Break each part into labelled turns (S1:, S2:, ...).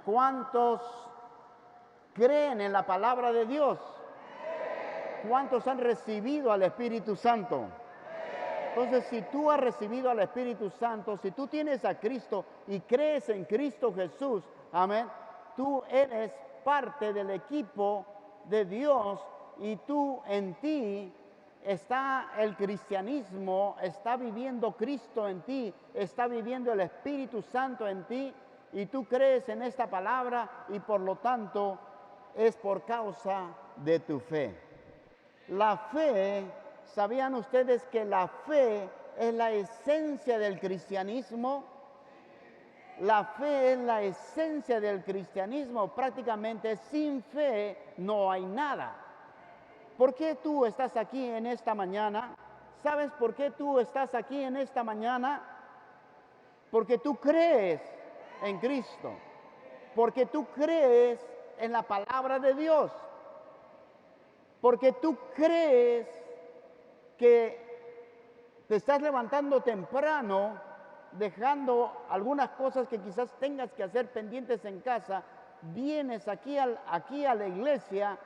S1: ¿Cuántos creen en la palabra de Dios? ¿Cuántos han recibido al Espíritu Santo? Entonces, si tú has recibido al Espíritu Santo, si tú tienes a Cristo y crees en Cristo Jesús, amén, tú eres parte del equipo de Dios y tú en ti está el cristianismo, está viviendo Cristo en ti, está viviendo el Espíritu Santo en ti y tú crees en esta palabra y por lo tanto es por causa de tu fe. La fe, ¿sabían ustedes que la fe es la esencia del cristianismo? La fe es la esencia del cristianismo. Prácticamente sin fe no hay nada. ¿Por qué tú estás aquí en esta mañana? ¿Sabes por qué tú estás aquí en esta mañana? Porque tú crees en Cristo. Porque tú crees en la palabra de Dios. Porque tú crees que te estás levantando temprano, dejando algunas cosas que quizás tengas que hacer pendientes en casa, vienes aquí a la iglesia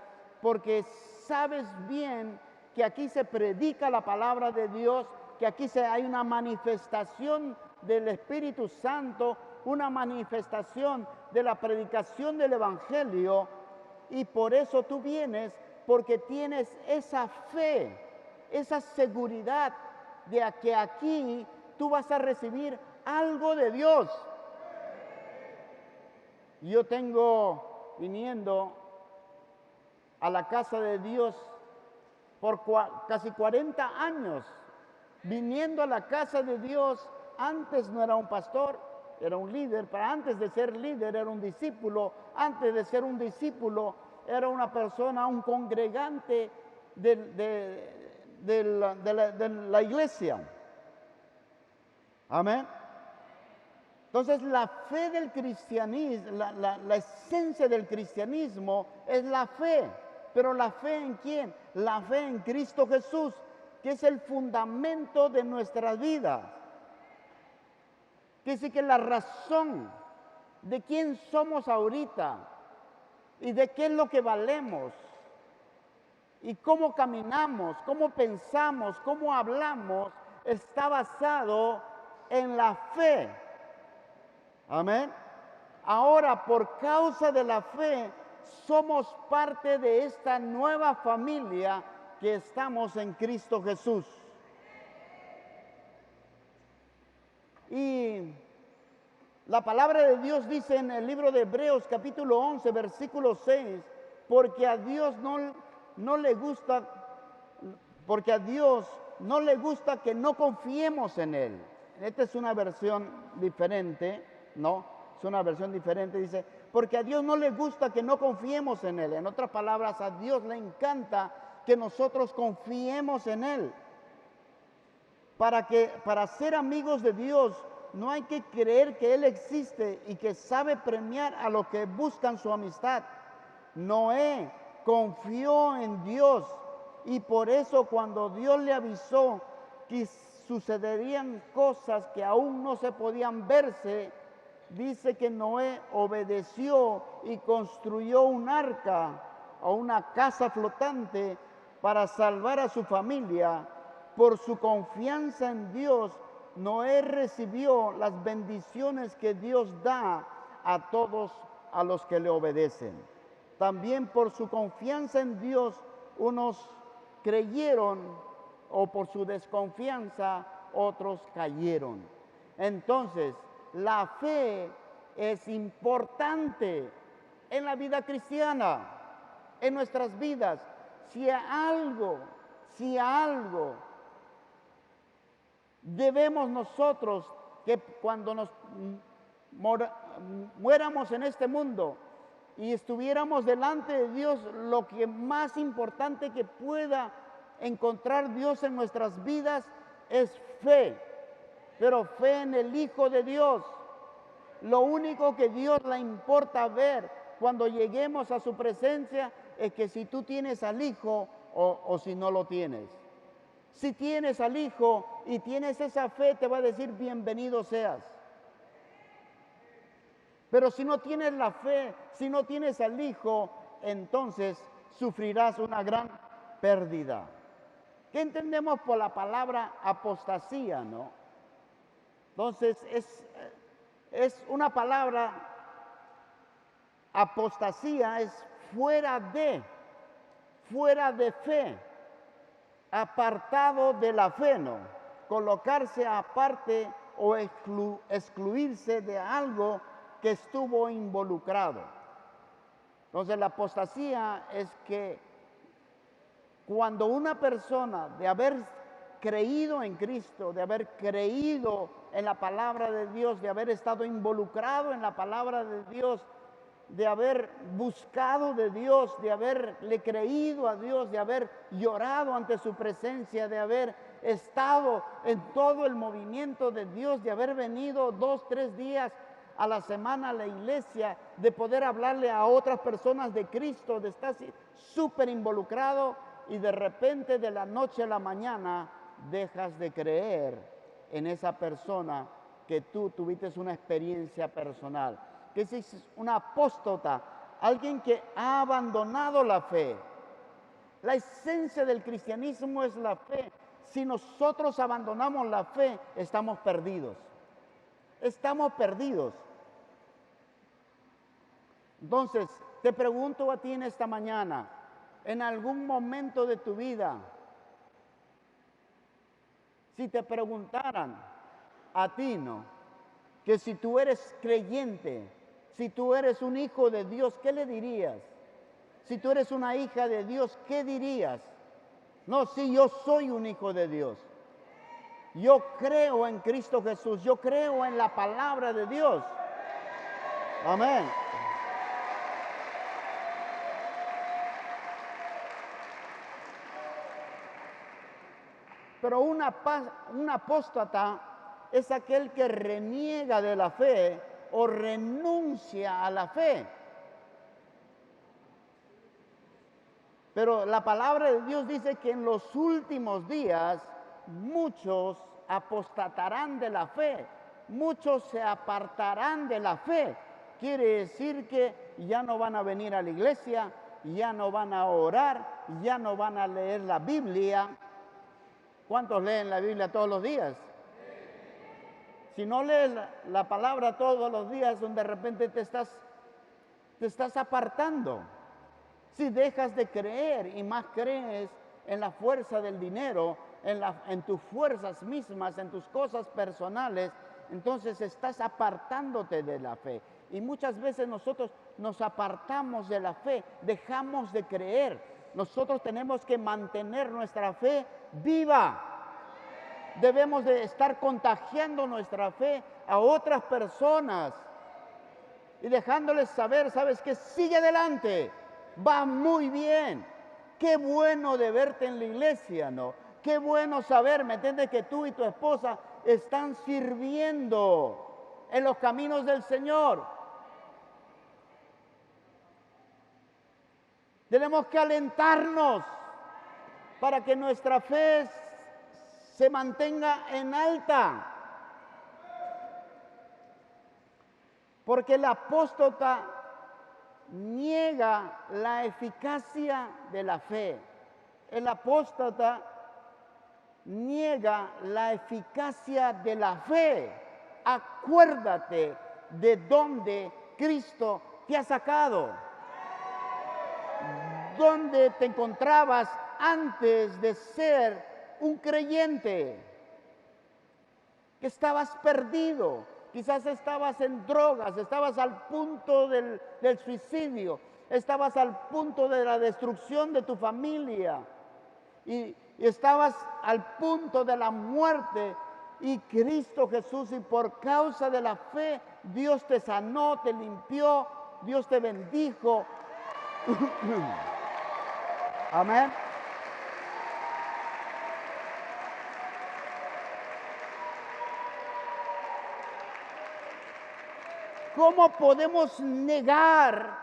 S1: porque sabes bien que aquí se predica la palabra de Dios, que aquí hay una manifestación del Espíritu Santo, una manifestación de la predicación del Evangelio, y por eso tú vienes, porque tienes esa fe, esa seguridad de que aquí tú vas a recibir algo de Dios. Yo tengo viniendo a la casa de Dios por casi 40 años, viniendo a la casa de Dios. Antes no era un pastor, era un líder, pero antes de ser líder era un discípulo, antes de ser un discípulo era una persona, un congregante de la iglesia. Amén. Entonces la fe del cristianismo, la esencia del cristianismo es la fe. Pero ¿la fe en quién? La fe en Cristo Jesús, que es el fundamento de nuestras vidas. Que dice que la razón de quién somos ahorita y de qué es lo que valemos y cómo caminamos, cómo pensamos, cómo hablamos, está basado en la fe. Amén. Ahora, por causa de la fe, somos parte de esta nueva familia que estamos en Cristo Jesús. Y la palabra de Dios dice en el libro de Hebreos capítulo 11, versículo 6, porque a Dios no le gusta, porque a Dios no le gusta que no confiemos en Él. Esta es una versión diferente, ¿no? Es una versión diferente, dice, porque a Dios no le gusta que no confiemos en Él. En otras palabras, a Dios le encanta que nosotros confiemos en Él. Para ser amigos de Dios, no hay que creer que Él existe y que sabe premiar a los que buscan su amistad. Noé confió en Dios y por eso cuando Dios le avisó que sucederían cosas que aún no se podían verse, dice que Noé obedeció y construyó un arca o una casa flotante para salvar a su familia. Por su confianza en Dios, Noé recibió las bendiciones que Dios da a todos a los que le obedecen. También por su confianza en Dios, unos creyeron, o por su desconfianza, otros cayeron. Entonces, la fe es importante en la vida cristiana, en nuestras vidas. Si a algo debemos nosotros, que cuando nos muéramos en este mundo y estuviéramos delante de Dios, lo que más importante que pueda encontrar Dios en nuestras vidas es fe, pero fe en el Hijo de Dios. Lo único que Dios le importa ver cuando lleguemos a su presencia es que si tú tienes al Hijo o si no lo tienes. Si tienes al Hijo y tienes esa fe, te va a decir bienvenido seas. Pero si no tienes la fe, si no tienes al Hijo, entonces sufrirás una gran pérdida. ¿Qué entendemos por la palabra apostasía, no? Entonces es una palabra, apostasía es fuera de fe, apartado de la fe, ¿no? Colocarse aparte o excluirse de algo que estuvo involucrado. Entonces la apostasía es que cuando una persona de haber creído en Cristo, de haber creído en la palabra de Dios, de haber estado involucrado en la palabra de Dios, de haber buscado de Dios, de haberle creído a Dios, de haber llorado ante su presencia, de haber estado en todo el movimiento de Dios, de haber venido 2, 3 días a la semana a la iglesia, de poder hablarle a otras personas de Cristo, de estar súper involucrado, y de repente de la noche a la mañana dejas de creer en esa persona que tú tuviste una experiencia personal. Que es un apóstata, alguien que ha abandonado la fe. La esencia del cristianismo es la fe. Si nosotros abandonamos la fe, estamos perdidos. Estamos perdidos. Entonces, te pregunto a ti en esta mañana, en algún momento de tu vida, si te preguntaran a ti, ¿no?, que si tú eres creyente, si tú eres un hijo de Dios, ¿qué le dirías? Si tú eres una hija de Dios, ¿qué dirías? No, sí, yo soy un hijo de Dios. Yo creo en Cristo Jesús, yo creo en la palabra de Dios. Amén. Pero un apóstata es aquel que reniega de la fe o renuncia a la fe. Pero la palabra de Dios dice que en los últimos días muchos apostatarán de la fe, muchos se apartarán de la fe. Quiere decir que ya no van a venir a la iglesia, ya no van a orar, ya no van a leer la Biblia. ¿Cuántos leen la Biblia todos los días? Si no lees la palabra todos los días, de repente te estás apartando. Si dejas de creer y más crees en la fuerza del dinero, en tus fuerzas mismas, en tus cosas personales, entonces estás apartándote de la fe. Y muchas veces nosotros nos apartamos de la fe, dejamos de creer. Nosotros tenemos que mantener nuestra fe viva. Debemos de estar contagiando nuestra fe a otras personas y dejándoles saber, ¿sabes qué? Sigue adelante, va muy bien. Qué bueno de verte en la iglesia, ¿no? Qué bueno saber, ¿me entiendes? Que tú y tu esposa están sirviendo en los caminos del Señor. Tenemos que alentarnos para que nuestra fe se mantenga en alta. Porque el apóstata niega la eficacia de la fe. El apóstata niega la eficacia de la fe. Acuérdate de dónde Cristo te ha sacado. Dónde te encontrabas antes de ser un creyente, que estabas perdido, quizás estabas en drogas, estabas al punto del suicidio, estabas al punto de la destrucción de tu familia y estabas al punto de la muerte, y Cristo Jesús, y por causa de la fe, Dios te sanó, te limpió, Dios te bendijo. Amén. ¿Cómo podemos negar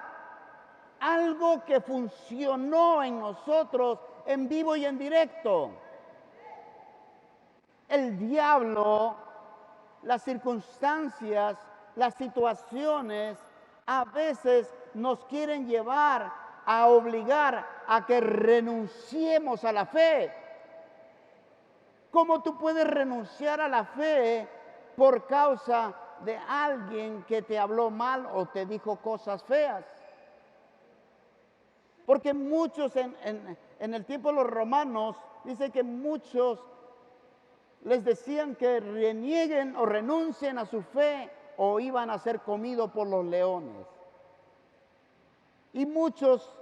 S1: algo que funcionó en nosotros en vivo y en directo? El diablo, las circunstancias, las situaciones a veces nos quieren llevar a obligar a que renunciemos a la fe. ¿Cómo tú puedes renunciar a la fe por causa de alguien que te habló mal o te dijo cosas feas? Porque muchos en el tiempo de los romanos, dice que muchos les decían que renieguen o renuncien a su fe o iban a ser comidos por los leones. Y muchos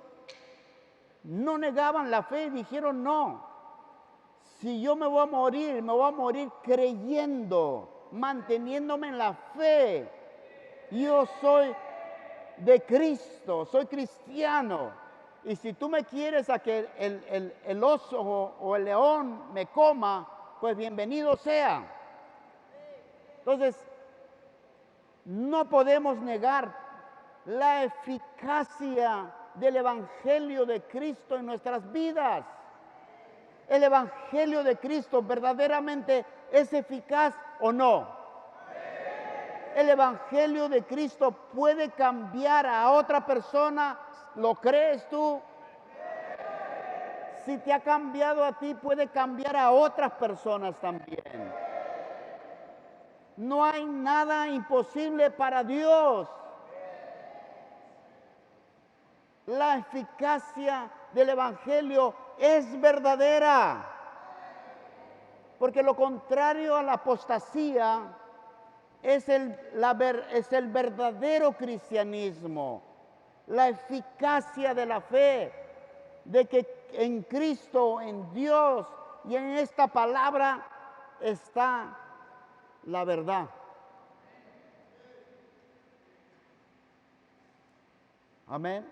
S1: no negaban la fe y dijeron, no, si yo me voy a morir creyendo, manteniéndome en la fe. Yo soy de Cristo, soy cristiano. Y si tú me quieres a que el oso o el león me coma, pues bienvenido sea. Entonces, no podemos negar la eficacia del Evangelio de Cristo en nuestras vidas. ¿El Evangelio de Cristo verdaderamente es eficaz o no? ¿El Evangelio de Cristo puede cambiar a otra persona? ¿Lo crees tú? Si te ha cambiado a ti, puede cambiar a otras personas también. No hay nada imposible para Dios. La eficacia del Evangelio es verdadera. Porque lo contrario a la apostasía es el verdadero cristianismo. La eficacia de la fe, de que en Cristo, en Dios y en esta palabra está la verdad. Amén.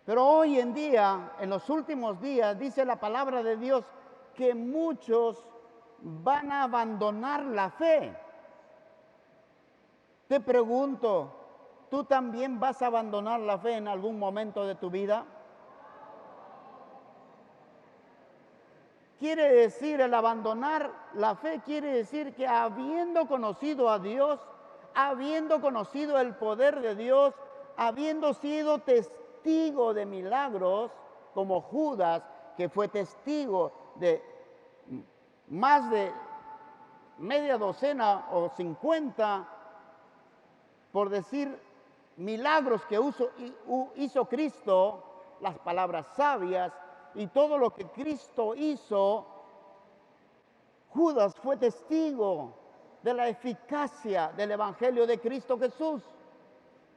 S1: Pero hoy en día, en los últimos días, dice la palabra de Dios que muchos van a abandonar la fe. Te pregunto, ¿tú también vas a abandonar la fe en algún momento de tu vida? Quiere decir, el abandonar la fe quiere decir que habiendo conocido a Dios, habiendo conocido el poder de Dios, habiendo sido testigo de milagros, como Judas, que fue testigo de más de media docena o 50, por decir, milagros que hizo Cristo, las palabras sabias y todo lo que Cristo hizo, Judas fue testigo de la eficacia del Evangelio de Cristo Jesús.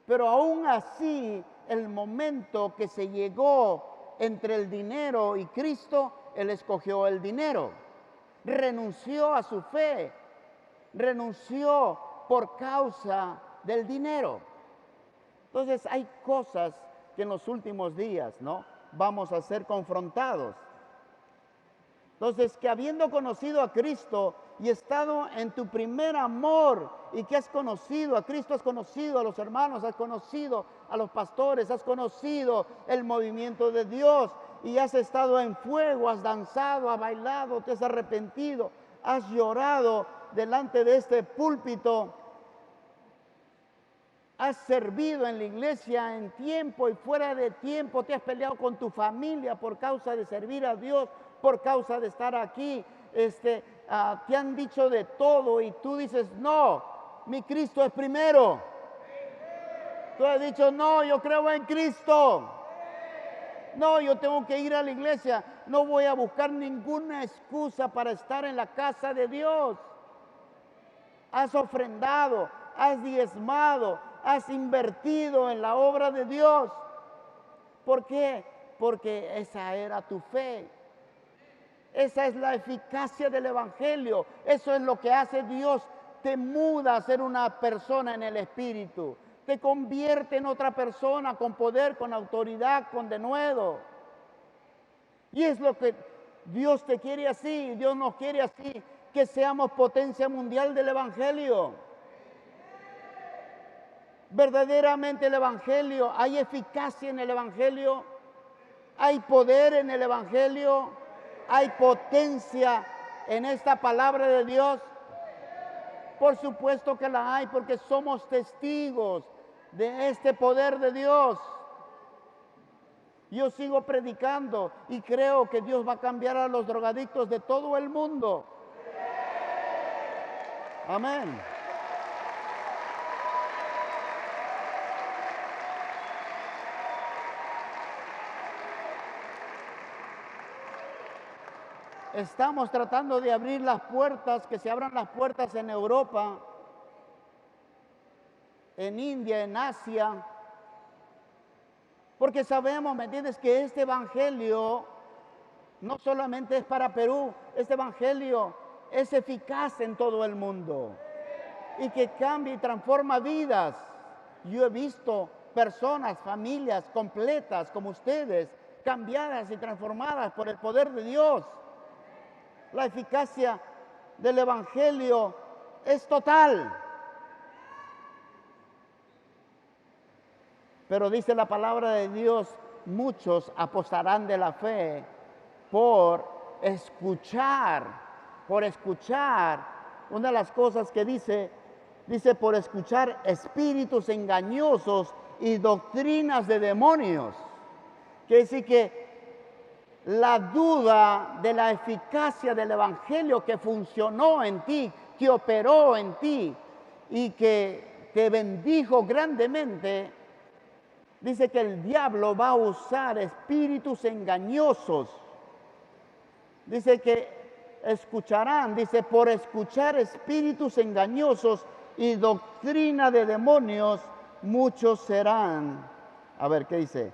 S1: Pero aún así, el momento que se llegó entre el dinero y Cristo, él escogió el dinero. Renunció a su fe, renunció por causa del dinero. Entonces hay cosas que en los últimos días, ¿no?, vamos a ser confrontados. Entonces, que habiendo conocido a Cristo y estado en tu primer amor y que has conocido a Cristo, has conocido a los hermanos, has conocido a los pastores, has conocido el movimiento de Dios y has estado en fuego, has danzado, has bailado, te has arrepentido, has llorado delante de este púlpito, has servido en la iglesia en tiempo y fuera de tiempo, te has peleado con tu familia por causa de servir a Dios, por causa de estar aquí, te han dicho de todo y tú dices, no, mi Cristo es primero. Tú has dicho, no, yo creo en Cristo. No, yo tengo que ir a la iglesia, no voy a buscar ninguna excusa para estar en la casa de Dios. Has ofrendado, has diezmado, has invertido en la obra de Dios. ¿Por qué? Porque esa era tu fe. Esa es la eficacia del Evangelio. Eso es lo que hace Dios. Te muda a ser una persona en el Espíritu. Te convierte en otra persona con poder, con autoridad, con denuedo. Y es lo que Dios te quiere así. Dios nos quiere así. Que seamos potencia mundial del Evangelio. Verdaderamente el Evangelio, hay eficacia en el Evangelio, hay poder en el Evangelio, hay potencia en esta palabra de Dios. Por supuesto que la hay, porque somos testigos de este poder de Dios. Yo sigo predicando y creo que Dios va a cambiar a los drogadictos de todo el mundo. Amén. Estamos tratando de abrir las puertas, que se abran las puertas en Europa, en India, en Asia, porque sabemos, ¿me entiendes?, que este evangelio no solamente es para Perú, este evangelio es eficaz en todo el mundo y que cambia y transforma vidas. Yo he visto personas, familias completas como ustedes, cambiadas y transformadas por el poder de Dios. La eficacia del evangelio es total. Pero dice la palabra de Dios, muchos apostarán de la fe por escuchar. Una de las cosas que dice por escuchar espíritus engañosos y doctrinas de demonios. Quiere decir que la duda de la eficacia del evangelio que funcionó en ti, que operó en ti y que te bendijo grandemente, dice que el diablo va a usar espíritus engañosos. Dice que escucharán, dice, por escuchar espíritus engañosos y doctrina de demonios, muchos serán. A ver, ¿qué dice?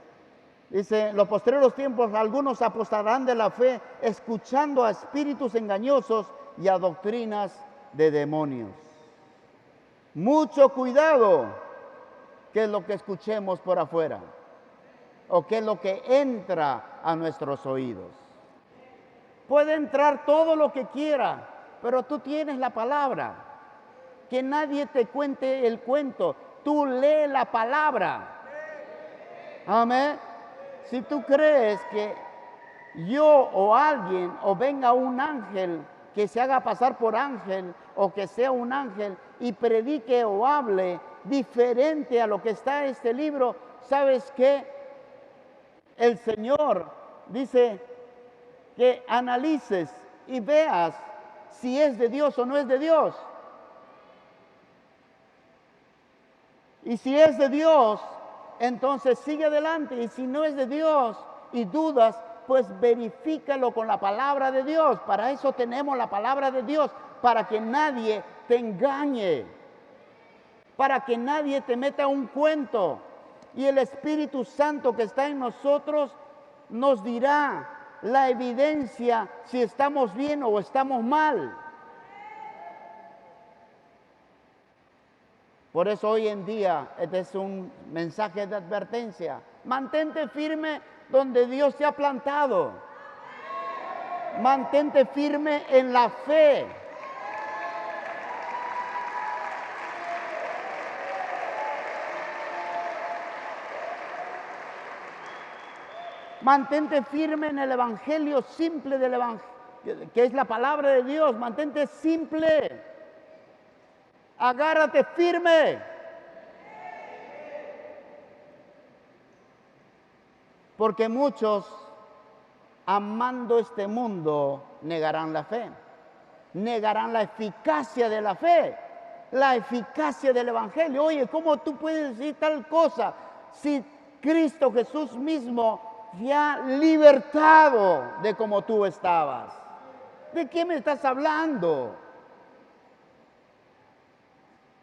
S1: Dice, en los posteriores tiempos algunos apostarán de la fe, escuchando a espíritus engañosos y a doctrinas de demonios. Mucho cuidado, qué es lo que escuchemos por afuera, o qué es lo que entra a nuestros oídos. Puede entrar todo lo que quiera, pero tú tienes la palabra. Que nadie te cuente el cuento, tú lee la palabra. Amén. Si tú crees que yo o alguien, o venga un ángel que se haga pasar por ángel, o que sea un ángel y predique o hable diferente a lo que está en este libro, ¿sabes qué? El Señor dice que analices y veas si es de Dios o no es de Dios. Y si es de Dios, entonces sigue adelante. Y si no es de Dios y dudas, pues verifícalo con la palabra de Dios. Para eso tenemos la palabra de Dios, para que nadie te engañe, para que nadie te meta un cuento. Y el Espíritu Santo que está en nosotros nos dirá la evidencia si estamos bien o estamos mal. Por eso hoy en día este es un mensaje de advertencia. Mantente firme donde Dios te ha plantado. Mantente firme en la fe. Mantente firme en el evangelio simple del evangelio, que es la palabra de Dios. Mantente simple. Agárrate firme. Porque muchos, amando este mundo, negarán la fe. Negarán la eficacia de la fe. La eficacia del evangelio. Oye, ¿cómo tú puedes decir tal cosa si Cristo Jesús mismo te ha libertado de como tú estabas? ¿De qué me estás hablando?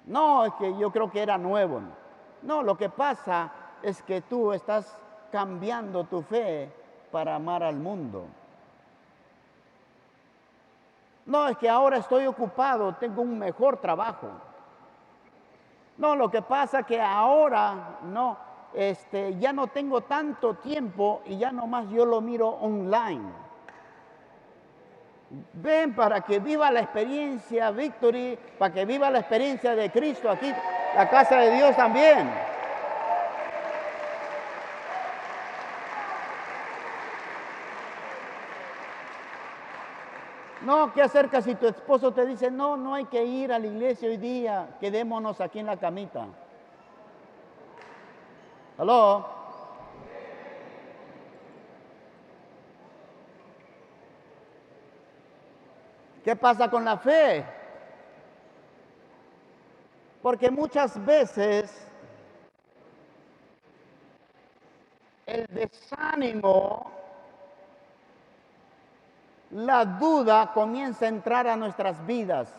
S1: No, es que yo creo que era nuevo. No, lo que pasa es que tú estás cambiando tu fe para amar al mundo. No, es que ahora estoy ocupado, tengo un mejor trabajo. No, lo que pasa es que ahora no, ya no tengo tanto tiempo y ya nomás yo lo miro online. Ven para que viva la experiencia Victory, para que viva la experiencia de Cristo aquí, la casa de Dios también. No, ¿qué acerca si tu esposo te dice, no, no hay que ir a la iglesia hoy día, quedémonos aquí en la camita? ¿Aló? ¿Qué pasa con la fe? Porque muchas veces el desánimo, la duda comienza a entrar a nuestras vidas.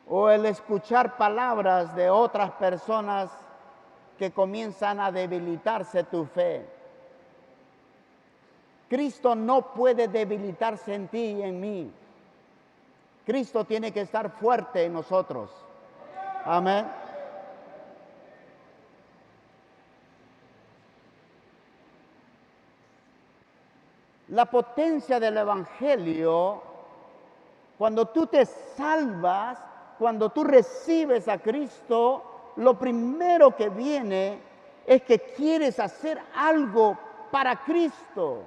S1: O el escuchar palabras de otras personas que comienzan a debilitarse tu fe. Cristo no puede debilitarse en ti y en mí. Cristo tiene que estar fuerte en nosotros. Amén. La potencia del Evangelio, cuando tú te salvas, cuando tú recibes a Cristo, lo primero que viene es que quieres hacer algo para Cristo.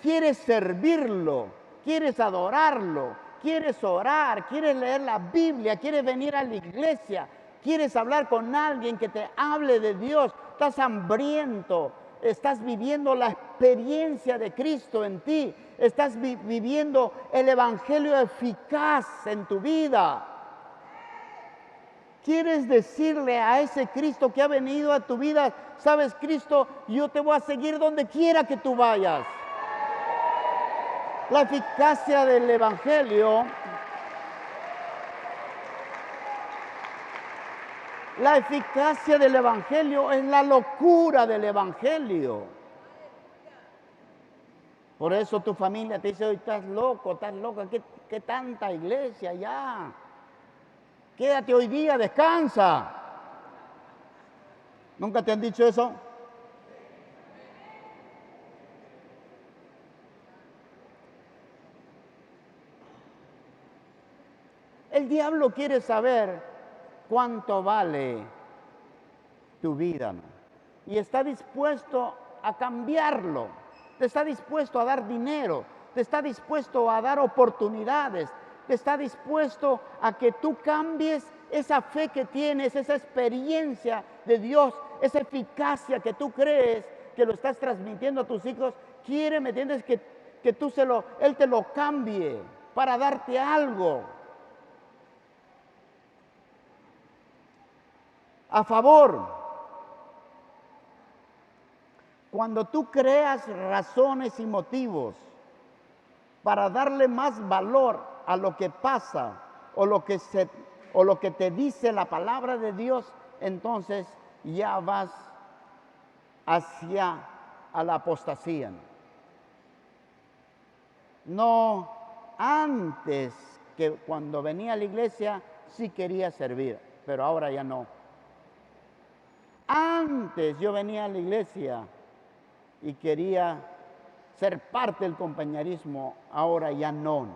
S1: Quieres servirlo, quieres adorarlo, quieres orar, quieres leer la Biblia, quieres venir a la iglesia, quieres hablar con alguien que te hable de Dios, estás hambriento, estás viviendo la experiencia de Cristo en ti, estás viviendo el evangelio eficaz en tu vida. Quieres decirle a ese Cristo que ha venido a tu vida, sabes, Cristo, yo te voy a seguir donde quiera que tú vayas. La eficacia del Evangelio, la eficacia del Evangelio es la locura del Evangelio. Por eso tu familia te dice, hoy estás loco, estás loca, ¿qué tanta iglesia ya? Quédate hoy día, descansa. ¿Nunca te han dicho eso? El diablo quiere saber cuánto vale tu vida, ¿no? Y está dispuesto a cambiarlo, te está dispuesto a dar dinero, te está dispuesto a dar oportunidades, te está dispuesto a que tú cambies esa fe que tienes, esa experiencia de Dios, esa eficacia que tú crees que lo estás transmitiendo a tus hijos. Quiere, ¿me entiendes? Que Él te lo cambie para darte algo. A favor, cuando tú creas razones y motivos para darle más valor a lo que pasa o lo que te dice la palabra de Dios, entonces ya vas hacia a la apostasía. No, antes que cuando venía a la iglesia sí quería servir, pero ahora ya no. Antes yo venía a la iglesia y quería ser parte del compañerismo, ahora ya no.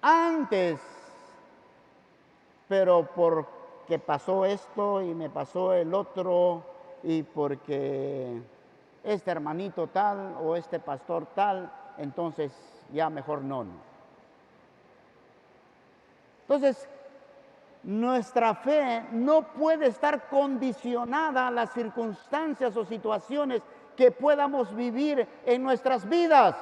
S1: Antes, pero porque pasó esto y me pasó el otro y porque este hermanito tal o este pastor tal, entonces ya mejor no. Entonces, nuestra fe no puede estar condicionada a las circunstancias o situaciones que podamos vivir en nuestras vidas.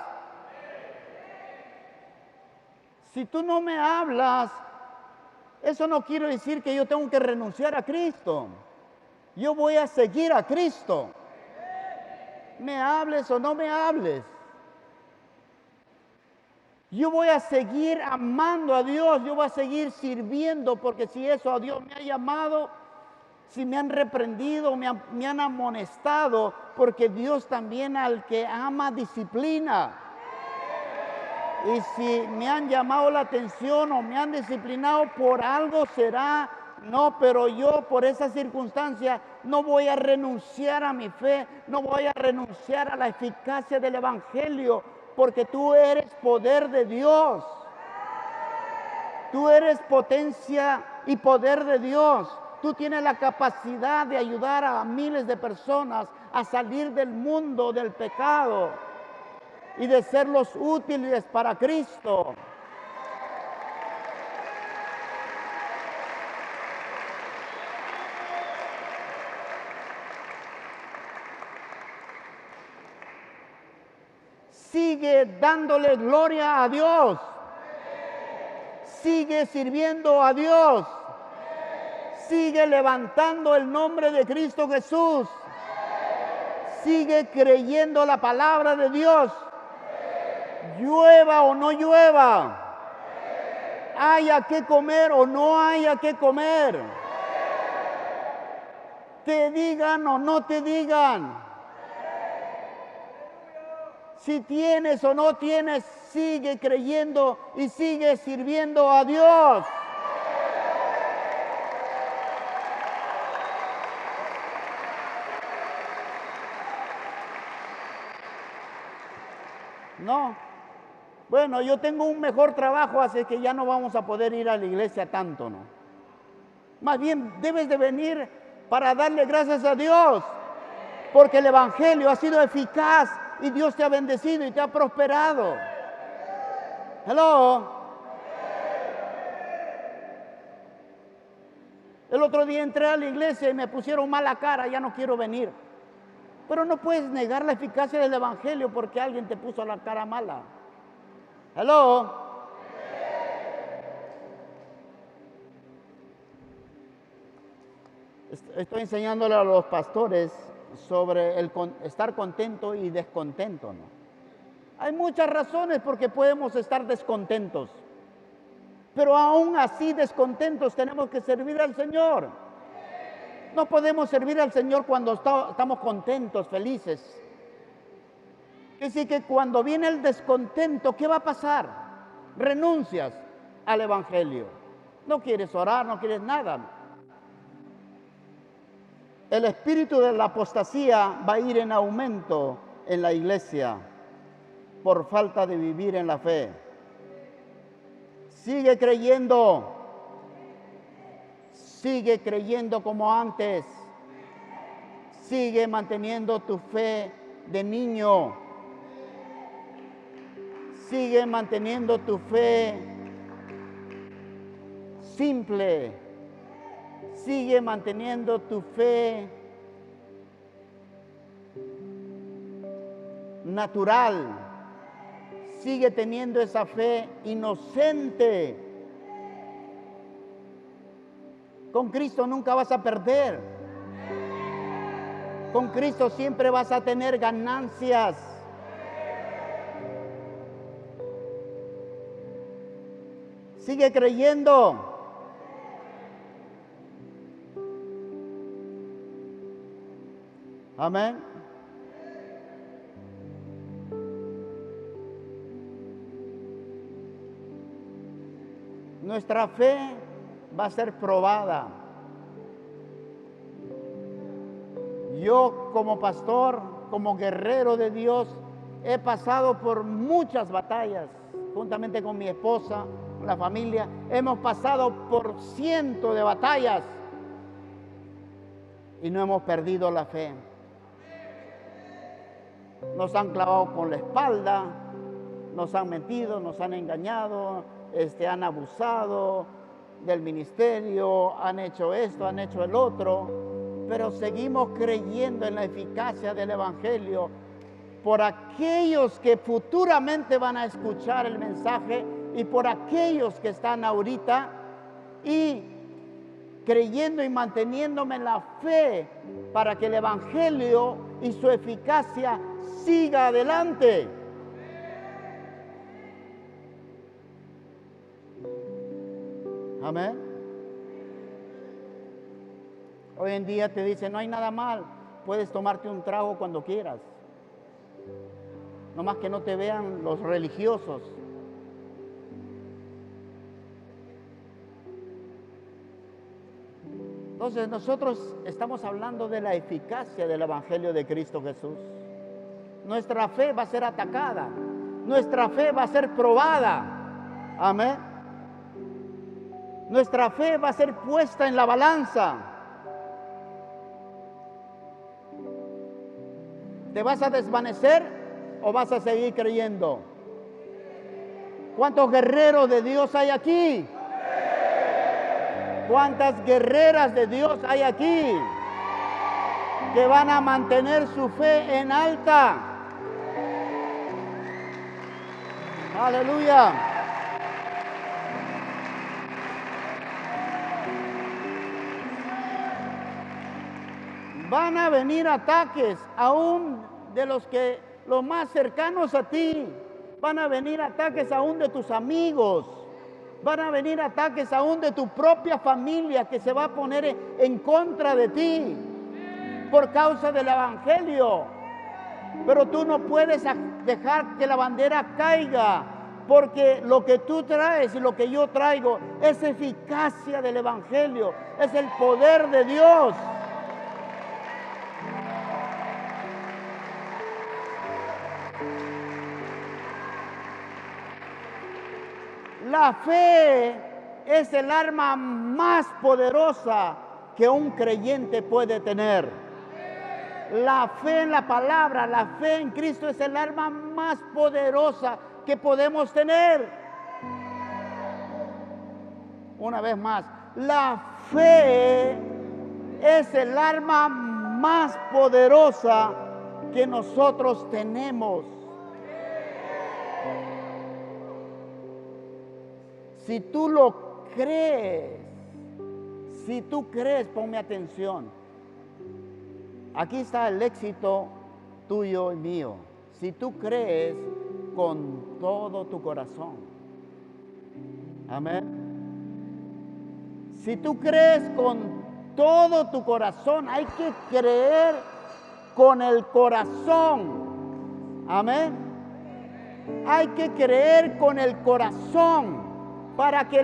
S1: Si tú no me hablas, eso no quiere decir que yo tengo que renunciar a Cristo. Yo voy a seguir a Cristo. Me hables o no me hables. Yo voy a seguir amando a Dios, yo voy a seguir sirviendo, porque si eso a Dios me ha llamado, si me han reprendido, me han amonestado, porque Dios también al que ama disciplina. Y si me han llamado la atención o me han disciplinado, por algo será. No, pero yo por esa circunstancia no voy a renunciar a mi fe, no voy a renunciar a la eficacia del Evangelio, porque tú eres poder de Dios. Tú eres potencia y poder de Dios. Tú tienes la capacidad de ayudar a miles de personas a salir del mundo del pecado. y de serlos útiles para Cristo. Sigue dándole gloria a Dios. Sigue sirviendo a Dios. Sigue levantando el nombre de Cristo Jesús. Sigue creyendo la palabra de Dios. Llueva o no llueva. Haya que comer o no haya que comer. Te digan o no te digan. Si tienes o no tienes, sigue creyendo y sigue sirviendo a Dios. No. Bueno, yo tengo un mejor trabajo, así que ya no vamos a poder ir a la iglesia tanto, ¿no? Más bien, debes de venir para darle gracias a Dios, porque el evangelio ha sido eficaz y Dios te ha bendecido y te ha prosperado. Hello. El otro día entré a la iglesia y me pusieron mala cara, ya no quiero venir. Pero no puedes negar la eficacia del evangelio porque alguien te puso la cara mala. Hello. Estoy enseñándole a los pastores sobre el estar contento y descontento, ¿no? Hay muchas razones por qué podemos estar descontentos, pero aún así descontentos tenemos que servir al Señor. No podemos servir al Señor cuando estamos contentos, felices. Es decir, que cuando viene el descontento, ¿qué va a pasar? Renuncias al evangelio. No quieres orar, no quieres nada. El espíritu de la apostasía va a ir en aumento en la iglesia por falta de vivir en la fe. Sigue creyendo. Sigue creyendo como antes. Sigue manteniendo tu fe de niño. Sigue manteniendo tu fe simple. Sigue manteniendo tu fe natural. Sigue teniendo esa fe inocente. Con Cristo nunca vas a perder. Con Cristo siempre vas a tener ganancias. Sigue creyendo. Amén. Nuestra fe va a ser probada. Yo como pastor, como guerrero de Dios, he pasado por muchas batallas, juntamente con mi esposa, con la familia. Hemos pasado por cientos de batallas y no hemos perdido la fe. Nos han clavado con la espalda, nos han mentido, nos han engañado, han abusado del ministerio, han hecho esto, han hecho el otro, pero seguimos creyendo en la eficacia del evangelio por aquellos que futuramente van a escuchar el mensaje y por aquellos que están ahorita, y creyendo y manteniéndome en la fe para que el evangelio y su eficacia siga adelante. Amén. Hoy en día te dicen, no hay nada mal, puedes tomarte un trago cuando quieras. Nomás que no te vean los religiosos. Entonces nosotros estamos hablando de la eficacia del evangelio de Cristo Jesús. Nuestra fe va a ser atacada. Nuestra fe va a ser probada. Amén. Nuestra fe va a ser puesta en la balanza. ¿Te vas a desvanecer o vas a seguir creyendo? ¿Cuántos guerreros de Dios hay aquí? ¿Cuántas guerreras de Dios hay aquí que van a mantener su fe en alta? Aleluya. Van a venir ataques aún de los más cercanos a ti. Van a venir ataques aún de tus amigos. Van a venir ataques aún de tu propia familia que se va a poner en contra de ti por causa del evangelio. Pero tú no puedes dejar que la bandera caiga, porque lo que tú traes y lo que yo traigo es eficacia del evangelio, es el poder de Dios. La fe es el arma más poderosa que un creyente puede tener. La fe en la palabra, la fe en Cristo es el arma más poderosa que podemos tener. Una vez más, la fe es el arma más poderosa que nosotros tenemos. Si tú lo crees, ponme atención. Aquí está el éxito tuyo y mío. Si tú crees con todo tu corazón. Amén. Si tú crees con todo tu corazón, hay que creer con el corazón. Amén. Hay que creer con el corazón. Para que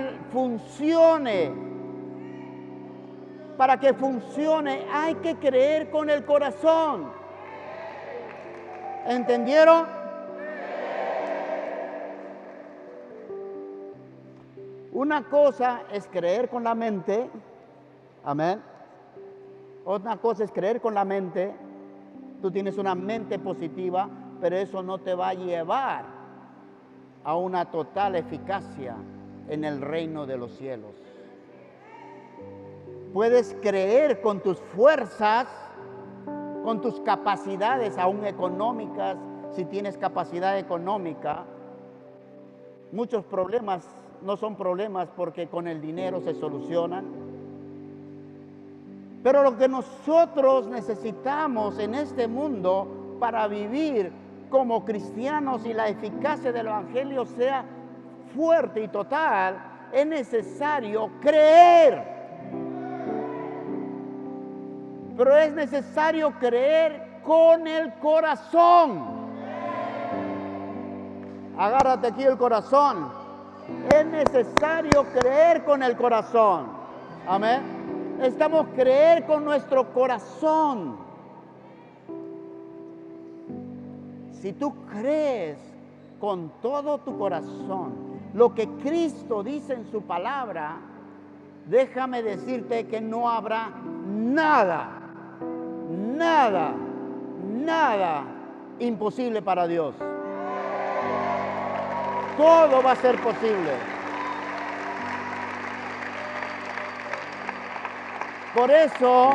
S1: funcione, hay que creer con el corazón. ¿Entendieron? Una cosa es creer con la mente, amén. Otra cosa es creer con la mente. Tú tienes una mente positiva, pero eso no te va a llevar a una total eficacia en el reino de los cielos. Puedes creer con tus fuerzas, con tus capacidades aún económicas, si tienes capacidad económica. Muchos problemas no son problemas porque con el dinero se solucionan. Pero lo que nosotros necesitamos en este mundo para vivir como cristianos y la eficacia del evangelio sea fuerte y total, es necesario creer. Pero es necesario creer con el corazón. Agárrate aquí el corazón. Es necesario creer con el corazón. Amén. Necesitamos creer con nuestro corazón. Si tú crees con todo tu corazón lo que Cristo dice en su palabra, déjame decirte que no habrá nada imposible para Dios. Todo va a ser posible. Por eso,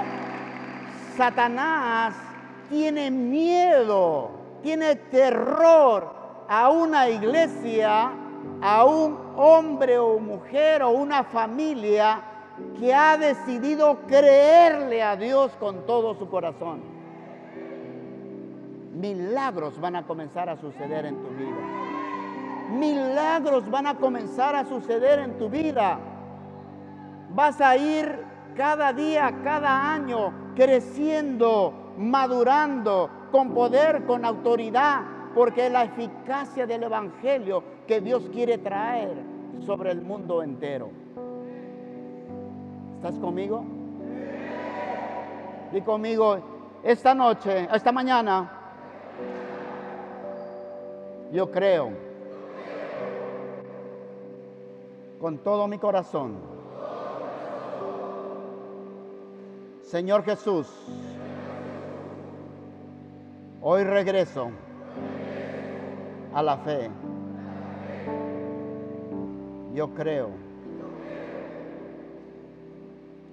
S1: Satanás tiene miedo, tiene terror a una iglesia, a un hombre o mujer o una familia que ha decidido creerle a Dios con todo su corazón. Milagros van a comenzar a suceder en tu vida. Milagros van a comenzar a suceder en tu vida. Vas a ir cada día, cada año, creciendo, madurando, con poder, con autoridad, porque es la eficacia del evangelio que Dios quiere traer sobre el mundo entero. ¿Estás conmigo? Di conmigo, esta noche, esta mañana, yo creo con todo mi corazón, Señor Jesús, hoy regreso a la fe. Yo creo